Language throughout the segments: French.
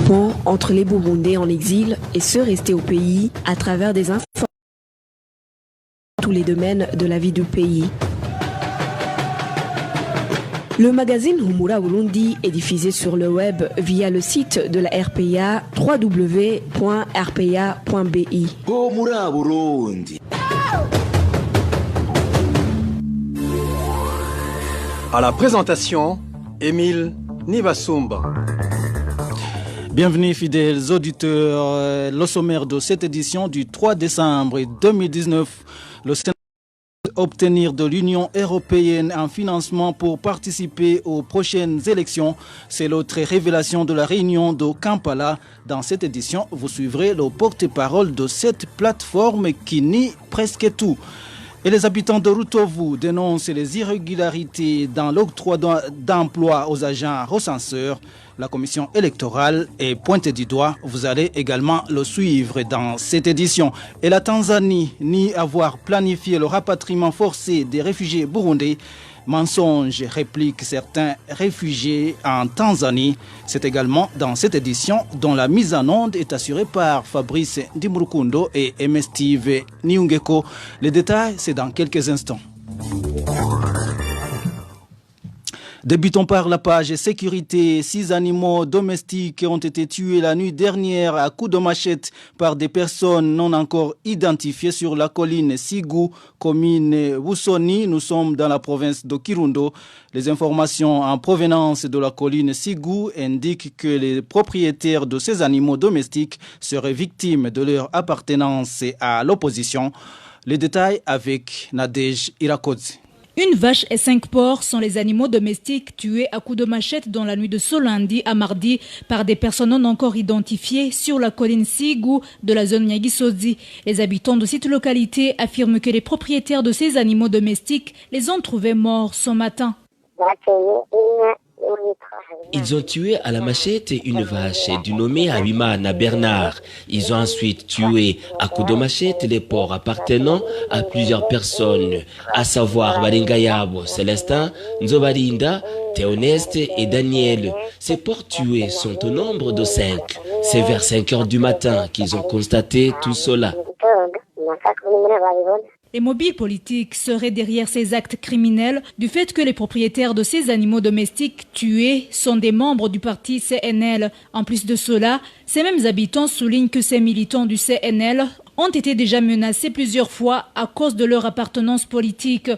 pont entre les Burundais en exil et ceux restés au pays à travers des informations dans tous les domaines de la vie du pays. Le magazine Humura Burundi est diffusé sur le web via le site de la RPA www.rpa.bi. Humura Burundi. À la présentation, Émile Nibasumba. Bienvenue fidèles auditeurs, le sommaire de cette édition du 3 décembre 2019, le Sénat va obtenir de l'Union européenne un financement pour participer aux prochaines élections. C'est l'autre révélation de la réunion de Kampala. Dans cette édition, vous suivrez le porte-parole de cette plateforme qui nie presque tout. Et les habitants de Rutovu dénoncent les irrégularités dans l'octroi d'emploi aux agents recenseurs. La commission électorale est pointée du doigt. Vous allez également le suivre dans cette édition. Et la Tanzanie nie avoir planifié le rapatriement forcé des réfugiés burundais. Mensonge, répliquent certains réfugiés en Tanzanie. C'est également dans cette édition dont la mise en onde est assurée par Fabrice Ndimurukundo et M. Steve Niungeko. Les détails, c'est dans quelques instants. Débutons par la page sécurité. 6 animaux domestiques ont été tués la nuit dernière à coups de machette par des personnes non encore identifiées sur la colline Sigou, commune Wusoni. Nous sommes dans la province de Kirundo. Les informations en provenance de la colline Sigou indiquent que les propriétaires de ces animaux domestiques seraient victimes de leur appartenance à l'opposition. Les détails avec Nadej Irakodze. Une vache et 5 porcs sont les animaux domestiques tués à coups de machette dans la nuit de ce lundi à mardi par des personnes non encore identifiées sur la colline Sigou de la zone Nyagisozi. Les habitants de cette localité affirment que les propriétaires de ces animaux domestiques les ont trouvés morts ce matin. Ils ont tué à la machette une vache du nommé Abimana Bernard. Ils ont ensuite tué à coups de machette les porcs appartenant à plusieurs personnes, à savoir Balengayabo, Célestin, Nzobalinda, Théoneste et Daniel. Ces porcs tués sont au nombre de 5. C'est vers 5 heures du matin qu'ils ont constaté tout cela. Les mobiles politiques seraient derrière ces actes criminels du fait que les propriétaires de ces animaux domestiques tués sont des membres du parti CNL. En plus de cela, ces mêmes habitants soulignent que ces militants du CNL ont été déjà menacés plusieurs fois à cause de leur appartenance politique.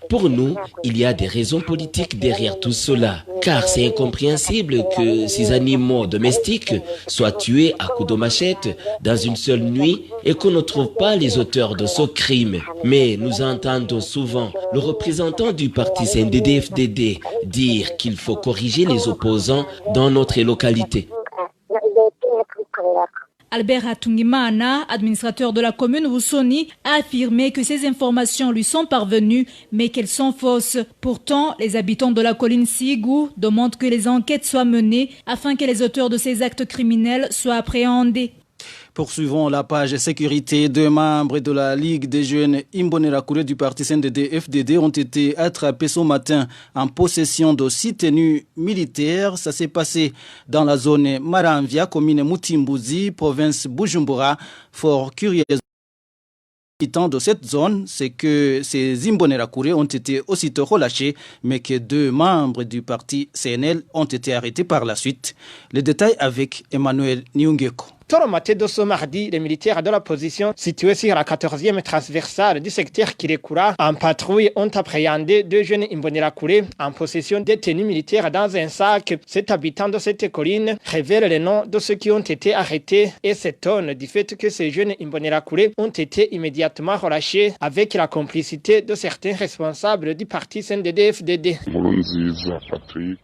Pour nous, il y a des raisons politiques derrière tout cela, car c'est incompréhensible que ces animaux domestiques soient tués à coups de machette dans une seule nuit et qu'on ne trouve pas les auteurs de ce crime. Mais nous entendons souvent le représentant du parti CNDD-FDD dire qu'il faut corriger les opposants dans notre localité. Albert Hatungimana, administrateur de la commune Wusoni, a affirmé que ces informations lui sont parvenues, mais qu'elles sont fausses. Pourtant, les habitants de la colline Sigou demandent que les enquêtes soient menées afin que les auteurs de ces actes criminels soient appréhendés. Poursuivons la page sécurité. 2 membres de la Ligue des jeunes Imbonerakure du parti CNDD-FDD ont été attrapés ce matin en possession de 6 tenues militaires. Ça s'est passé dans la zone Maramvia, commune Mutimbuzi, province Bujumbura. Fort curieux de cette zone, c'est que ces Imbonerakure ont été aussitôt relâchés, mais que 2 membres du parti CNL ont été arrêtés par la suite. Les détails avec Emmanuel Niungeko. Tôt le matin de ce mardi, les militaires de l'opposition situés sur la 14e transversale du secteur Kirekura en patrouille ont appréhendé 2 jeunes Imbonerakure en possession des tenues militaires dans un sac. Cet habitant de cette colline révèle les noms de ceux qui ont été arrêtés et s'étonne du fait que ces jeunes Imbonerakure ont été immédiatement relâchés avec la complicité de certains responsables du parti CNDD-FDD.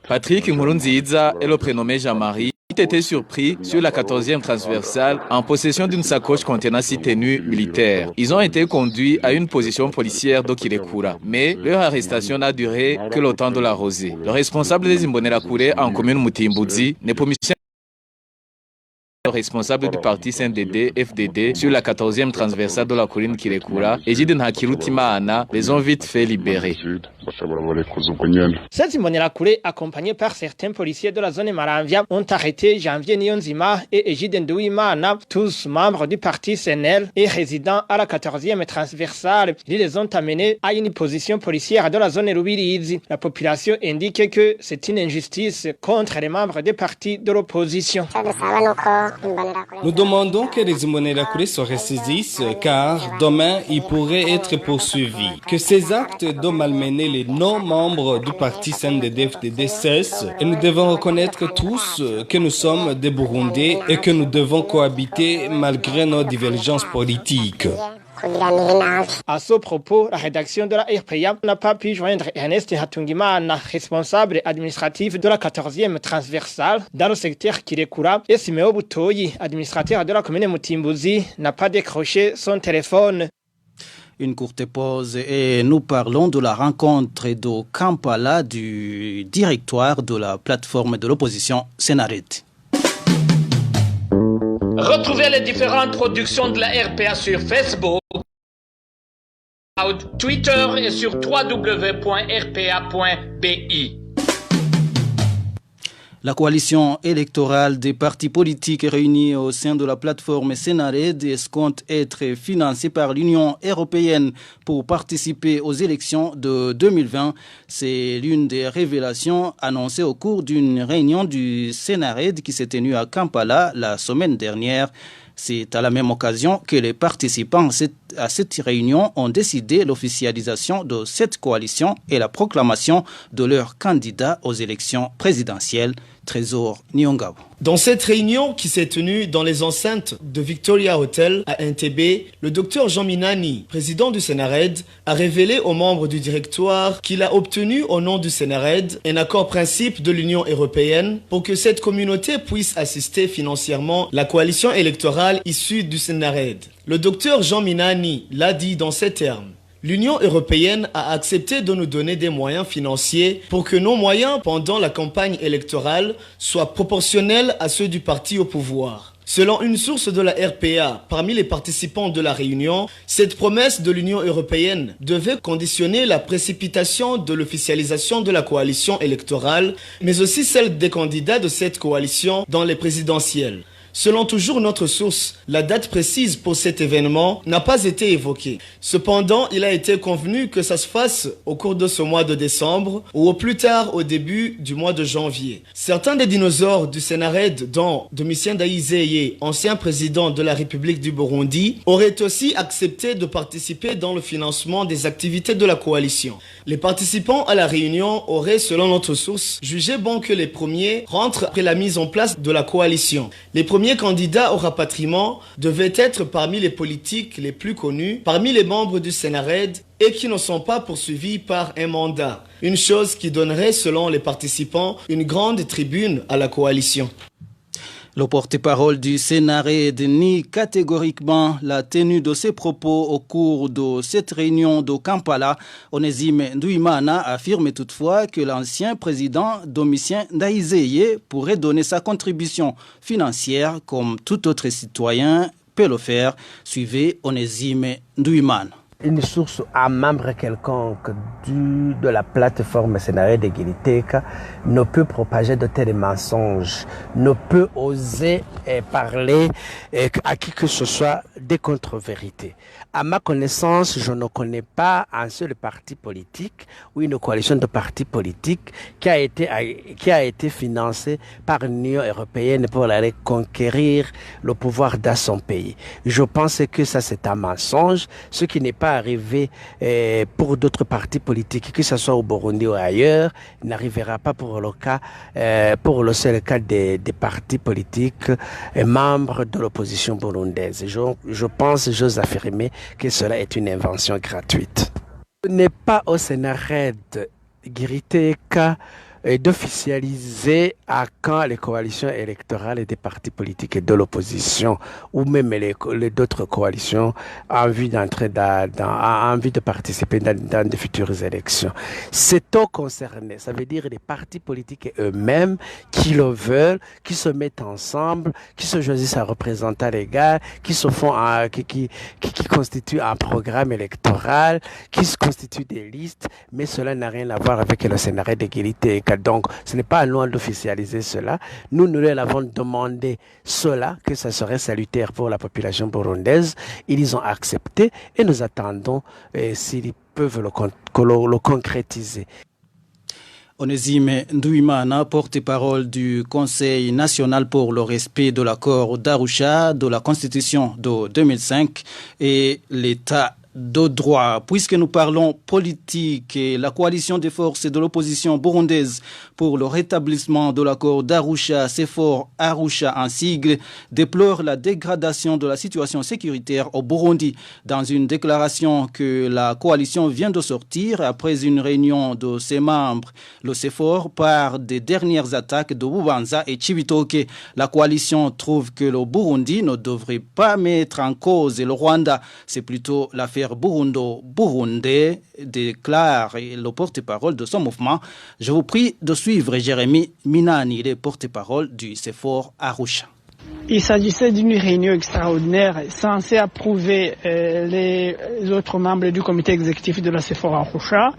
Patrick Nkurunziza et le prénommé Jean-Marie ont été surpris sur la 14e transversale en possession d'une sacoche contenant 6 tenues militaires. Ils ont été conduits à une position policière d'Okirekura, mais leur arrestation n'a duré que le temps de la rosée. Le responsable des Imbonerakure en commune Mutimbuzi n'est responsable du parti CNDD FDD sur la 14e transversale de la colline Kirekura, Egide Ntakirutimana, les ont vite fait libérer. Ces Imbonerakure, accompagnés par certains policiers de la zone Maramvia, ont arrêté Janvier Niyonzima et Egide Nduwimana, tous membres du parti CNL et résidents à la 14e transversale. Ils les ont amenés à une position policière de la zone Rubirizi. La population indique que c'est une injustice contre les membres des partis de l'opposition. Nous demandons que les Imbonerakure se ressaisissent car demain ils pourraient être poursuivis. Que ces actes de malmener les non-membres du parti CNDD-FDD cessent et nous devons reconnaître tous que nous sommes des Burundais et que nous devons cohabiter malgré nos divergences politiques. À ce propos, la rédaction de la RPA n'a pas pu joindre Ernest Hatungimana, responsable administratif de la 14e transversale dans le secteur Kirekura, et Simeo Butoyi, administrateur de la commune Mutimbuzi, n'a pas décroché son téléphone. Une courte pause et nous parlons de la rencontre de Kampala du directoire de la plateforme de l'opposition Senared. Retrouvez les différentes productions de la RPA sur Facebook, Twitter et sur www.rpa.bi. La coalition électorale des partis politiques réunis au sein de la plateforme Senared escompte être financée par l'Union européenne pour participer aux élections de 2020. C'est l'une des révélations annoncées au cours d'une réunion du Senared qui s'est tenue à Kampala la semaine dernière. C'est à la même occasion que les participants à cette réunion ont décidé l'officialisation de cette coalition et la proclamation de leur candidat aux élections présidentielles, Trésor Nyongabo. Dans cette réunion qui s'est tenue dans les enceintes de Victoria Hotel à Entebbe, le docteur Jean Minani, président du Senared, a révélé aux membres du directoire qu'il a obtenu au nom du Senared un accord principe de l'Union européenne pour que cette communauté puisse assister financièrement la coalition électorale issue du Senared. Le docteur Jean Minani l'a dit dans ces termes. L'Union européenne a accepté de nous donner des moyens financiers pour que nos moyens pendant la campagne électorale soient proportionnels à ceux du parti au pouvoir. Selon une source de la RPA, parmi les participants de la réunion, cette promesse de l'Union européenne devait conditionner la précipitation de l'officialisation de la coalition électorale, mais aussi celle des candidats de cette coalition dans les présidentielles. Selon toujours notre source, la date précise pour cet événement n'a pas été évoquée. Cependant, il a été convenu que ça se fasse au cours de ce mois de décembre ou au plus tard au début du mois de janvier. Certains des dinosaures du Senared, dont Domitien Ndayizeye, ancien président de la République du Burundi, auraient aussi accepté de participer dans le financement des activités de la coalition. Les participants à la réunion auraient, selon notre source, jugé bon que les premiers rentrent après la mise en place de la coalition. Les premiers candidats au rapatriement devaient être parmi les politiques les plus connus, parmi les membres du Senared et qui ne sont pas poursuivis par un mandat. Une chose qui donnerait, selon les participants, une grande tribune à la coalition. Le porte-parole du Senared nie catégoriquement la tenue de ses propos au cours de cette réunion de Kampala. Onésime Nduwimana affirme toutefois que l'ancien président Domitien Ndayizeye pourrait donner sa contribution financière comme tout autre citoyen peut le faire. Suivez Onésime Nduwimana. Une source, un membre quelconque de la plateforme Senared de Giriteka ne peut propager de tels mensonges, ne peut oser parler à qui que ce soit des contre-vérités. À ma connaissance, je ne connais pas un seul parti politique ou une coalition de partis politiques qui a été financée par l'Union européenne pour aller conquérir le pouvoir dans son pays. Je pense que ça c'est un mensonge, ce qui n'est pas arrivé pour d'autres partis politiques, que ce soit au Burundi ou ailleurs, n'arrivera pas pour le cas, pour le seul cas des partis politiques membres de l'opposition burundaise. Je pense, j'ose affirmer que cela est une invention gratuite. Ce n'est pas au Senared Giriteka d'officialiser à quand les coalitions électorales des partis politiques et de l'opposition ou même les d'autres coalitions ont envie d'entrer envie de participer dans de futures élections. C'est au concerné, ça veut dire les partis politiques eux-mêmes qui le veulent, qui se mettent ensemble, qui se choisissent un représentant légal, qui se font qui constituent un programme électoral, qui se constituent des listes, mais cela n'a rien à voir avec le scénario d'égalité. Donc, ce n'est pas à nous d'officialiser cela. Nous leur avons demandé cela, que ça serait salutaire pour la population burundaise. Ils ont accepté et nous attendons s'ils peuvent le concrétiser. Onésime Ndouimana, porte-parole du Conseil national pour le respect de l'accord d'Arusha, de la Constitution de 2005 et l'État de droit. Puisque nous parlons politique, et la coalition des forces de l'opposition burundaise pour le rétablissement de l'accord d'Arusha, CEFOR Arusha en sigle, déplore la dégradation de la situation sécuritaire au Burundi. Dans une déclaration que la coalition vient de sortir après une réunion de ses membres, le CEFOR part des dernières attaques de Bubanza et Chibitoke. La coalition trouve que le Burundi ne devrait pas mettre en cause le Rwanda. C'est plutôt l'affaire burundais, déclare le porte-parole de son mouvement. Je vous prie de suivre Jérémy Minani, le porte-parole du CEFOR Arusha. Il s'agissait d'une réunion extraordinaire censée approuver les autres membres du comité exécutif de la CEFOR Arusha.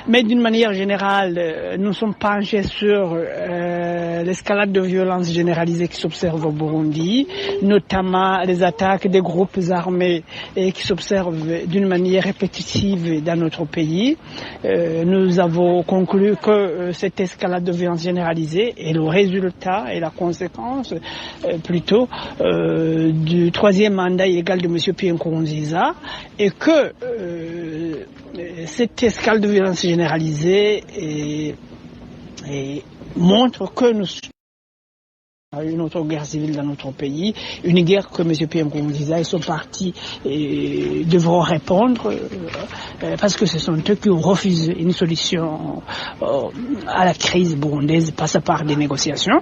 Mais d'une manière générale, nous sommes penchés sur l'escalade de violence généralisée qui s'observe au Burundi, notamment les attaques des groupes armés qui s'observent d'une manière répétitive dans notre pays. Nous avons conclu que cette escalade de violence généralisée est le résultat et la conséquence plutôt du troisième mandat illégal de M. Pierre Nkurunziza et que cette escalade de violence généralisée montre que nous sommes une autre guerre civile dans notre pays, une guerre que M. Pierre Nkurunziza et son parti devront répondre parce que ce sont eux qui ont refusé une solution à la crise burundaise par des négociations.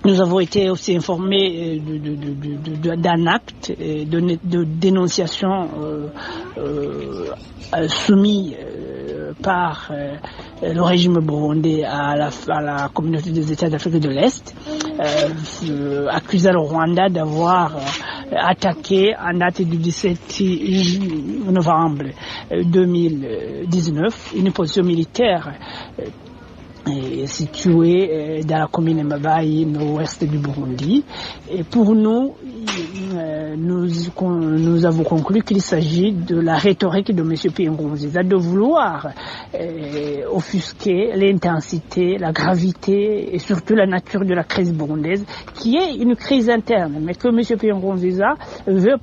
Nous avons été aussi informés d'un acte de dénonciation soumis par le régime burundais à la communauté des États d'Afrique de l'Est, accusant le Rwanda d'avoir attaqué en date du 17 novembre 2019 une position militaire situé dans la commune de Mabayi, nord-ouest du Burundi. Et pour nous, nous avons conclu qu'il s'agit de la rhétorique de M. Pierre Nkurunziza de vouloir offusquer l'intensité, la gravité et surtout la nature de la crise burundaise, qui est une crise interne, mais que M. Pierre Nkurunziza veut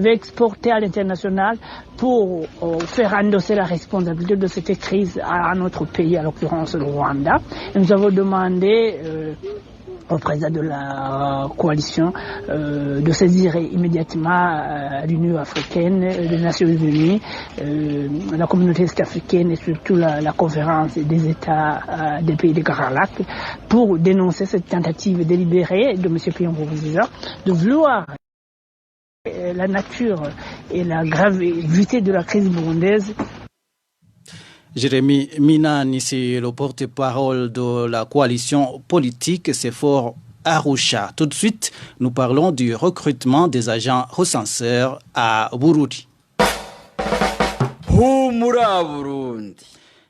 exporter à l'international pour faire endosser la responsabilité de cette crise à notre pays, à l'occurrence le Rwanda. Et nous avons demandé au président de la coalition de saisir immédiatement l'Union africaine, les Nations unies, la communauté est-africaine et surtout la conférence des États des pays des Grands Lacs pour dénoncer cette tentative délibérée de M. Pierre Nkurunziza de vouloir la nature et la gravité de la crise burundaise. Jérémy Minani, c'est le porte-parole de la coalition politique CEFOR Arusha. Tout de suite, nous parlons du recrutement des agents recenseurs à Burundi.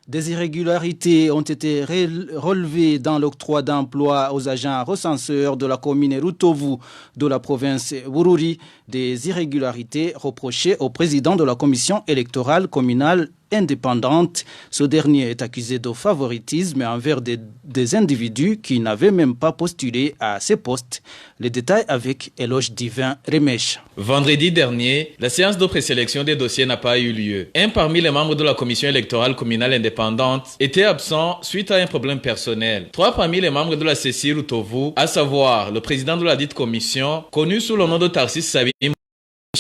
Des irrégularités ont été relevées dans l'octroi d'emploi aux agents recenseurs de la commune Rutovu de la province Bururi. Des irrégularités reprochées au président de la commission électorale communale indépendante. Ce dernier est accusé de favoritisme envers des individus qui n'avaient même pas postulé à ces postes. Les détails avec Éloge Divin Remèche. Vendredi dernier, la séance de présélection des dossiers n'a pas eu lieu. Un parmi les membres de la commission électorale communale indépendante était absent suite à un problème personnel. 3 parmi les membres de la CECI Rutovu, à savoir le président de la dite commission, connu sous le nom de Tarsis Sabim,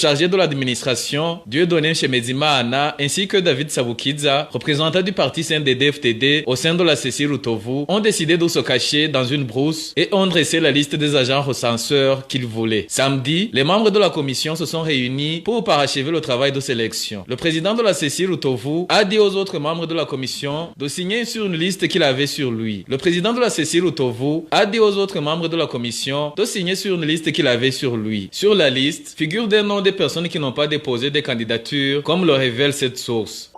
chargé de l'administration, Dieudonné Shemezimana, ainsi que David Savukiza, représentant du parti CNDD-FDD au sein de la CECI Rutovu, ont décidé de se cacher dans une brousse et ont dressé la liste des agents recenseurs qu'ils voulaient. Samedi, les membres de la commission se sont réunis pour parachever le travail de sélection. Le président de la CECI Rutovu a dit aux autres membres de la commission de signer sur une liste qu'il avait sur lui. Le président de la CECI Rutovu a dit aux autres membres de la commission de signer sur une liste qu'il avait sur lui. Sur la liste figurent des noms des personnes qui n'ont pas déposé des candidatures, comme le révèle cette source.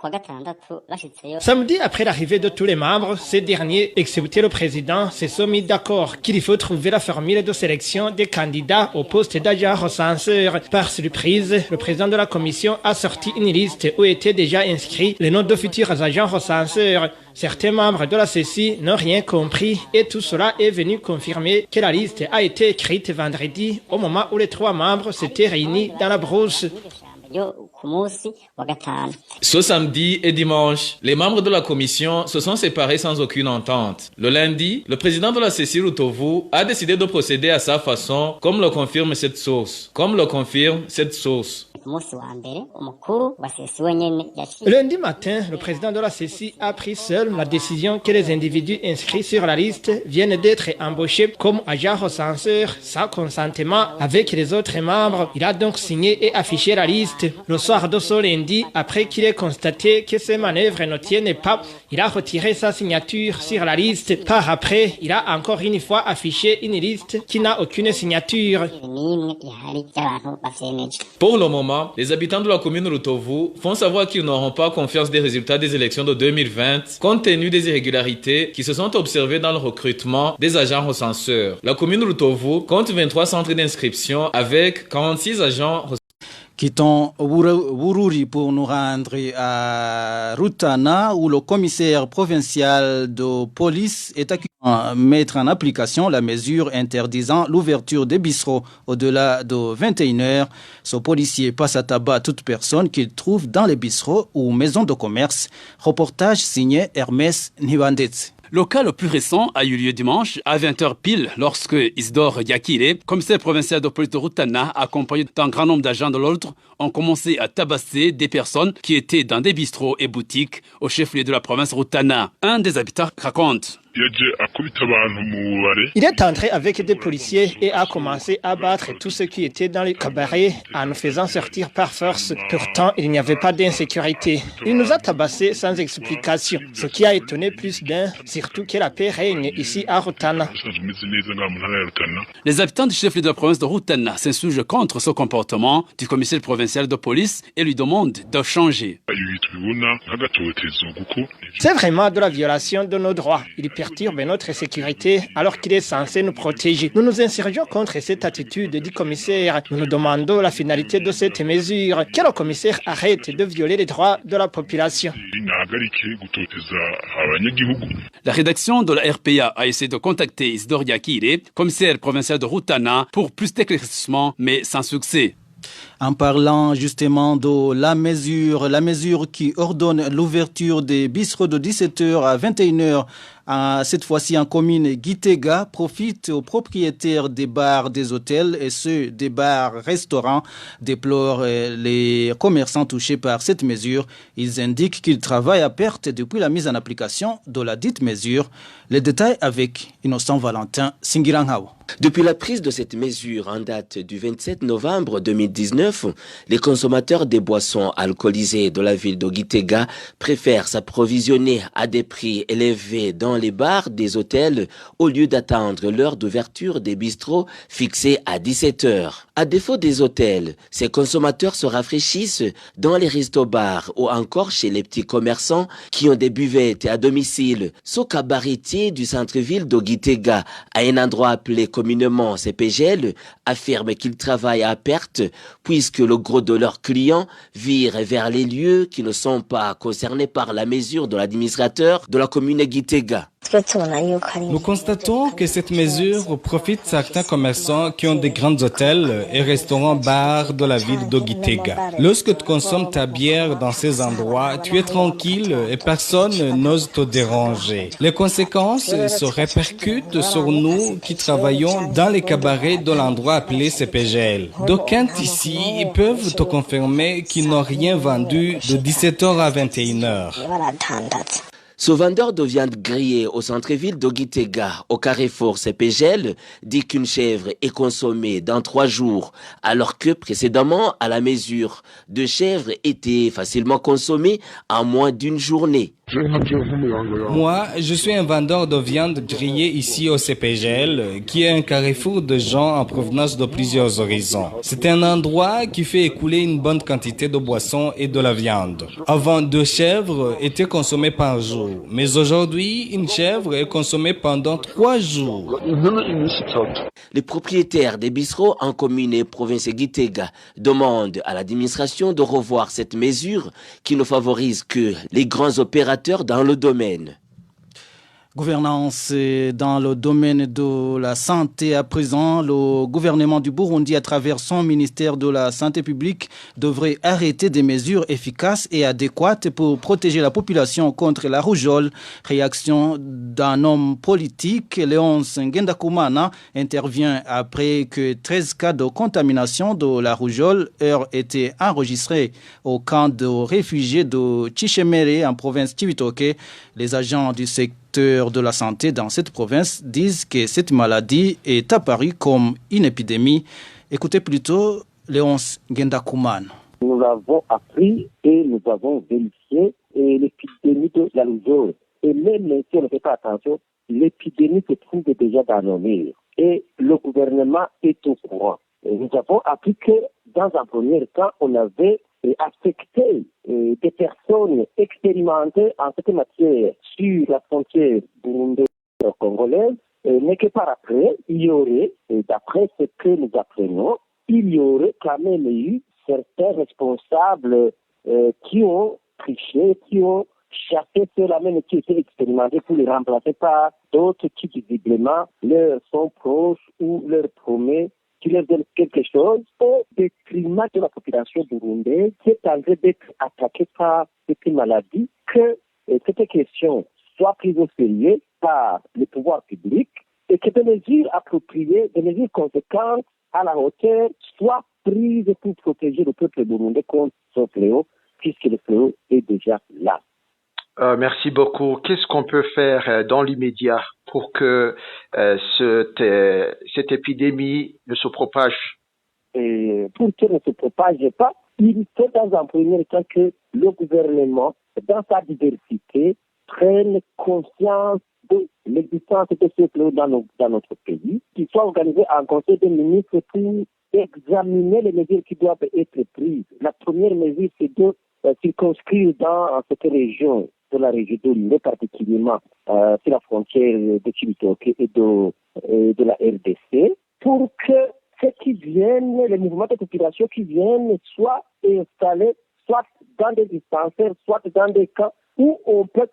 Samedi, après l'arrivée de tous les membres, ces derniers, excepté le président, se sont mis d'accord qu'il faut trouver la formule de sélection des candidats au poste d'agent recenseur. Par surprise, le président de la commission a sorti une liste où étaient déjà inscrits les noms de futurs agents recenseurs. Certains membres de la CECI n'ont rien compris et tout cela est venu confirmer que la liste a été écrite vendredi au moment où les 3 membres s'étaient réunis dans la brousse. Ce samedi et dimanche, les membres de la commission se sont séparés sans aucune entente. Le lundi, le président de la CECI Rutovu a décidé de procéder à sa façon, comme le confirme cette source. Lundi matin, le président de la CECI a pris seul la décision que les individus inscrits sur la liste viennent d'être embauchés comme agents recenseurs sans consentement avec les autres membres. Il a donc signé et affiché la liste. Le soir de ce lundi, après qu'il ait constaté que ces manœuvres ne tiennent pas, il a retiré sa signature sur la liste. Par après, il a encore une fois affiché une liste qui n'a aucune signature. Pour le moment, les habitants de la commune Rutovu font savoir qu'ils n'auront pas confiance des résultats des élections de 2020 compte tenu des irrégularités qui se sont observées dans le recrutement des agents recenseurs. La commune Rutovu compte 23 centres d'inscription avec 46 agents recenseurs. Quittons Bururi pour nous rendre à Rutana où le commissaire provincial de police est accusé de mettre en application la mesure interdisant l'ouverture des bistrots au-delà de 21h. Ce policier passe à tabac toute personne qu'il trouve dans les bistrots ou maisons de commerce. Reportage signé Hermès Nibandetse. Le cas le plus récent a eu lieu dimanche à 20h pile lorsque Isidore Yakire, commissaire provincial de police de Rutana, accompagné d'un grand nombre d'agents de l'ordre, ont commencé à tabasser des personnes qui étaient dans des bistrots et boutiques au chef-lieu de la province Rutana. Un des habitants raconte. Il est entré avec des policiers et a commencé à battre tous ceux qui étaient dans les cabarets en nous faisant sortir par force. Pourtant, il n'y avait pas d'insécurité. Il nous a tabassés sans explication, ce qui a étonné plus d'un, surtout que la paix règne ici à Rutana. Les habitants du chef-lieu de la province de Rutana s'insurgent contre ce comportement du commissaire provincial de police et lui demandent de changer. C'est vraiment de la violation de nos droits. Il perturbe notre sécurité alors qu'il est censé nous protéger. Nous nous insurgeons contre cette attitude du commissaire. Nous nous demandons la finalité de cette mesure. Que le commissaire arrête de violer les droits de la population. La rédaction de la RPA a essayé de contacter Isidore Yakire, commissaire provincial de Rutana, pour plus d'éclaircissements, mais sans succès. En parlant justement de la mesure qui ordonne l'ouverture des bistrots de 17h à 21h, cette fois-ci en commune Gitega, profite aux propriétaires des bars, des hôtels et ceux des bars-restaurants, déplorent les commerçants touchés par cette mesure. Ils indiquent qu'ils travaillent à perte depuis la mise en application de la dite mesure. Les détails avec Innocent Valentin Singirangao. Depuis la prise de cette mesure en date du 27 novembre 2019, les consommateurs des boissons alcoolisées de la ville de Gitega préfèrent s'approvisionner à des prix élevés dans les bars des hôtels au lieu d'attendre l'heure d'ouverture des bistrots fixée à 17h. À défaut des hôtels, ces consommateurs se rafraîchissent dans les restos-bars ou encore chez les petits commerçants qui ont des buvettes à domicile. Ce cabaretier du centre-ville de Gitega, à un endroit appelé communément CPGL, affirme qu'ils travaillent à perte puisque le gros de leurs clients vire vers les lieux qui ne sont pas concernés par la mesure de l'administrateur de la commune Gitega. Nous constatons que cette mesure profite certains commerçants qui ont des grands hôtels et restaurants-bars de la ville d'Ogitega. Lorsque tu consommes ta bière dans ces endroits, tu es tranquille et personne n'ose te déranger. Les conséquences se répercutent sur nous qui travaillons dans les cabarets de l'endroit appelé CPGL. D'aucuns ici peuvent te confirmer qu'ils n'ont rien vendu de 17h à 21h. Ce vendeur de viande grillée au centre-ville d'Ogitega, au carrefour CPGL, dit qu'une chèvre est consommée dans 3 jours, alors que précédemment, à la mesure de chèvre était facilement consommée en moins d'une journée. Moi, je suis un vendeur de viande grillée ici au CPGL, qui est un carrefour de gens en provenance de plusieurs horizons. C'est un endroit qui fait écouler une bonne quantité de boissons et de la viande. Avant, 2 chèvres étaient consommées par jour, mais aujourd'hui, une chèvre est consommée pendant 3 jours. Les propriétaires des bistrots en commune et province Gitega demandent à l'administration de revoir cette mesure qui ne favorise que les grands opérateurs dans le domaine. Gouvernance dans le domaine de la santé à présent, le gouvernement du Burundi à travers son ministère de la Santé publique devrait arrêter des mesures efficaces et adéquates pour protéger la population contre la rougeole. Réaction d'un homme politique, Léonce Ngendakumana, intervient après que 13 cas de contamination de la rougeole aient été enregistrés au camp de réfugiés de Chichemere en province Cibitoke. Les agents du secteur de la santé dans cette province disent que cette maladie est apparue comme une épidémie. Écoutez plutôt Léonce Ngendakumana. Nous l'avons appris et nous avons vérifié l'épidémie de la rougeole. Et même si on ne fait pas attention, l'épidémie se trouve déjà dans nos murs. Et le gouvernement est au courant. Et nous avons appris que dans un premier temps, on avait affecté des personnes expérimentées en cette matière sur la frontière burundaise-congolaise, mais que par après, il y aurait, d'après ce que nous apprenons, il y aurait quand même eu certains responsables qui ont triché, qui ont chassé ceux-là même qui étaient expérimentés pour les remplacer par d'autres qui visiblement leur sont proches ou leur promettent qui leur donne quelque chose au détriment de la population burundaise qui est en train d'être attaquée par cette maladie, que cette question soit prise au sérieux par le pouvoir public et que des mesures appropriées, des mesures conséquentes à la hauteur soient prises pour protéger le peuple burundais contre ce fléau, puisque le fléau est déjà là. Merci beaucoup. Qu'est-ce qu'on peut faire dans l'immédiat pour que cette épidémie ne se propage? Et pour qu'elle ne se propage pas, il faut dans un premier temps que le gouvernement, dans sa diversité, prenne conscience de l'existence de ce fléau dans notre pays, qu'il soit organisé un conseil des ministres pour examiner les mesures qui doivent être prises. La première mesure, c'est de circonscrire dans cette région, de la région de l'Inde, particulièrement sur la frontière de Cibitoke et de la RDC, pour que ceux qui viennent, les mouvements de population qui viennent, soient installés, soit dans des dispensaires, soit dans des camps où on peut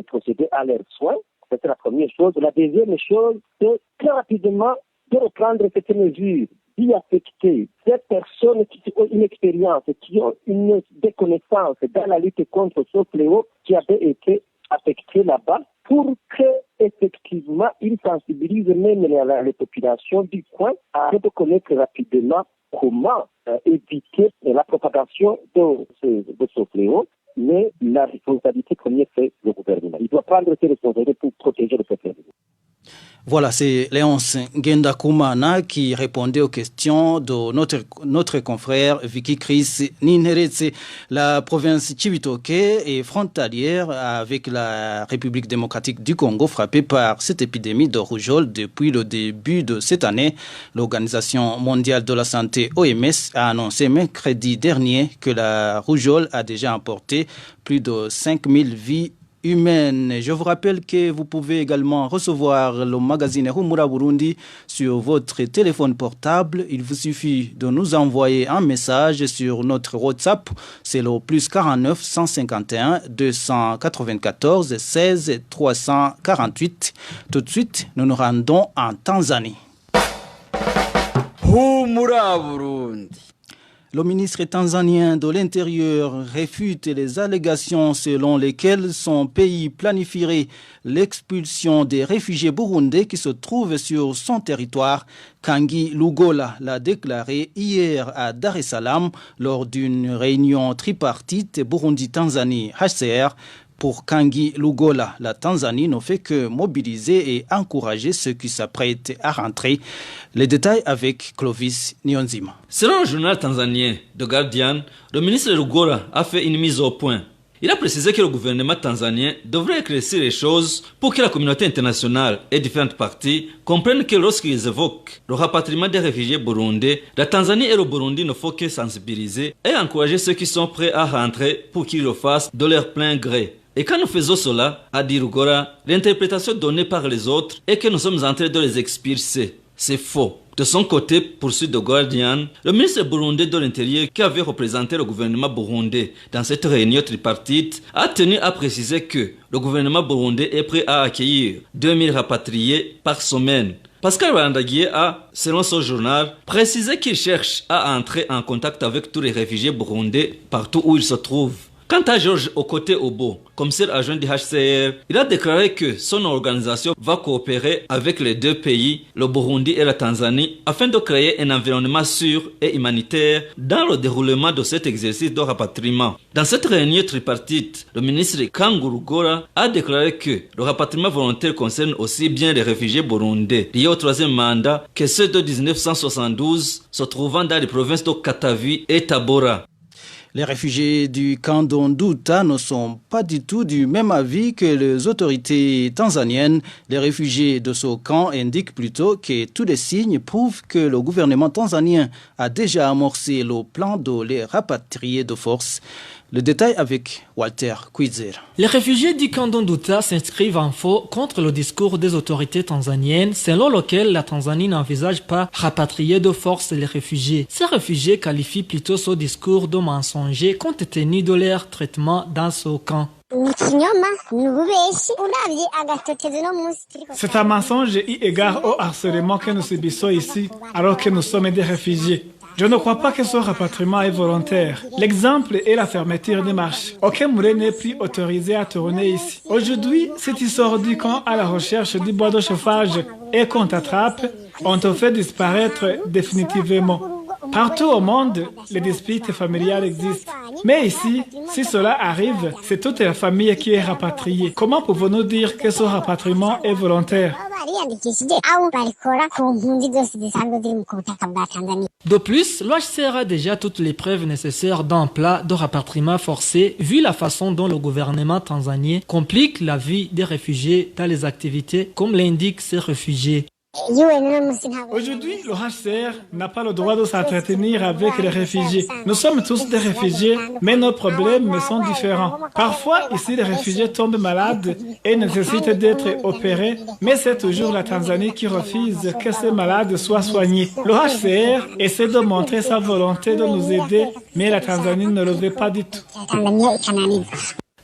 procéder à leurs soins. C'est la première chose. La deuxième chose, c'est très rapidement de reprendre cette mesure, d'y affecter ces personnes qui ont une expérience, qui ont des connaissances dans la lutte contre ce fléau qui avait été affecté là-bas, pour que effectivement ils sensibilisent même les populations du coin à connaître rapidement comment éviter la propagation de ce fléau. Mais la responsabilité première, c'est le gouvernement. Il doit prendre ses responsabilités pour protéger le peuple. Voilà, c'est Léonce Ngendakumana qui répondait aux questions de notre confrère Vicky Chris Ninheretse. La province Cibitoke est frontalière avec la République démocratique du Congo, frappée par cette épidémie de rougeole depuis le début de cette année. L'Organisation mondiale de la santé, OMS, a annoncé mercredi dernier que la rougeole a déjà emporté plus de 5000 vies humaine. Je vous rappelle que vous pouvez également recevoir le magazine Humura Burundi sur votre téléphone portable. Il vous suffit de nous envoyer un message sur notre WhatsApp. C'est le plus 49 151 294 16 348. Tout de suite, nous nous rendons en Tanzanie. Humura Burundi. Le ministre tanzanien de l'Intérieur réfute les allégations selon lesquelles son pays planifierait l'expulsion des réfugiés burundais qui se trouvent sur son territoire. Kangi Lugola l'a déclaré hier à Dar es Salaam lors d'une réunion tripartite Burundi-Tanzanie HCR. Pour Kangi Lugola, la Tanzanie ne fait que mobiliser et encourager ceux qui s'apprêtent à rentrer. Les détails avec Clovis Nyonzima. Selon le journal tanzanien The Guardian, le ministre Lugola a fait une mise au point. Il a précisé que le gouvernement tanzanien devrait éclaircir les choses pour que la communauté internationale et différentes parties comprennent que lorsqu'ils évoquent le rapatriement des réfugiés burundais, la Tanzanie et le Burundi ne font que sensibiliser et encourager ceux qui sont prêts à rentrer pour qu'ils le fassent de leur plein gré. Et quand nous faisons cela, a dit Lugola, l'interprétation donnée par les autres est que nous sommes en train de les expulser. C'est faux. De son côté, poursuit The Guardian, le ministre burundais de l'Intérieur qui avait représenté le gouvernement burundais dans cette réunion tripartite a tenu à préciser que le gouvernement burundais est prêt à accueillir 2000 rapatriés par semaine. Pascal Barandagié a, selon son journal, précisé qu'il cherche à entrer en contact avec tous les réfugiés burundais partout où ils se trouvent. Quant à Georges Okoté-Obo, commissaire adjoint du HCR, il a déclaré que son organisation va coopérer avec les deux pays, le Burundi et la Tanzanie, afin de créer un environnement sûr et humanitaire dans le déroulement de cet exercice de rapatriement. Dans cette réunion tripartite, le ministre Kangi Lugola a déclaré que le rapatriement volontaire concerne aussi bien les réfugiés burundais liés au troisième mandat que ceux de 1972 se trouvant dans les provinces de Katavi et Tabora. Les réfugiés du camp d'Ondouta ne sont pas du tout du même avis que les autorités tanzaniennes. Les réfugiés de ce camp indiquent plutôt que tous les signes prouvent que le gouvernement tanzanien a déjà amorcé le plan de les rapatrier de force. Le détail avec Walter Kwizera. Les réfugiés du camp d'Ondouta s'inscrivent en faux contre le discours des autorités tanzaniennes selon lequel la Tanzanie n'envisage pas rapatrier de force les réfugiés. Ces réfugiés qualifient plutôt ce discours de mensonger compte tenu de leur traitement dans ce camp. C'est un mensonge eu égard au harcèlement que nous subissons ici alors que nous sommes des réfugiés. Je ne crois pas que ce rapatriement est volontaire. L'exemple est la fermeture des marches. Aucun Moulin n'est plus autorisé à tourner ici. Aujourd'hui, si tu sors du camp à la recherche du bois de chauffage et qu'on t'attrape, on te fait disparaître définitivement. Partout au monde, les disputes familiales existent. Mais ici, si cela arrive, c'est toute la famille qui est rapatriée. Comment pouvons-nous dire que ce rapatriement est volontaire? De plus, l'OHCR a déjà toutes les preuves nécessaires d'un plan de rapatriement forcé vu la façon dont le gouvernement tanzanien complique la vie des réfugiés dans les activités comme l'indiquent ces réfugiés. Aujourd'hui, le HCR n'a pas le droit de s'entretenir avec les réfugiés. Nous sommes tous des réfugiés, mais nos problèmes sont différents. Parfois, ici, les réfugiés tombent malades et nécessitent d'être opérés, mais c'est toujours la Tanzanie qui refuse que ces malades soient soignés. Le HCR essaie de montrer sa volonté de nous aider, mais la Tanzanie ne le veut pas du tout.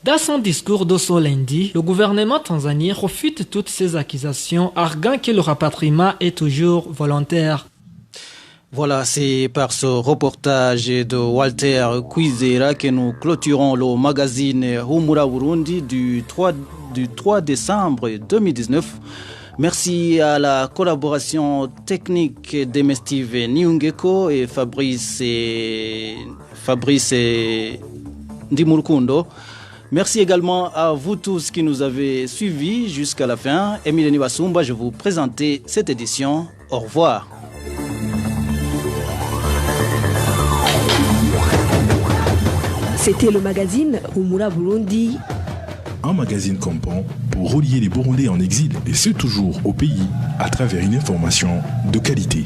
Dans son discours de ce lundi, le gouvernement tanzanien refute toutes ces accusations, arguant que le rapatriement est toujours volontaire. Voilà, c'est par ce reportage de Walter Kwizera que nous clôturons le magazine Humura Burundi du 3 décembre 2019. Merci à la collaboration technique d'Emestive Niungeko et Fabrice Ndimurkundo. Merci également à vous tous qui nous avez suivis jusqu'à la fin. Émile Nibasumba, je vous présentais cette édition. Au revoir. C'était le magazine Humura Burundi. Un magazine comprend pour relier les Burundais en exil, et ce toujours au pays, à travers une information de qualité.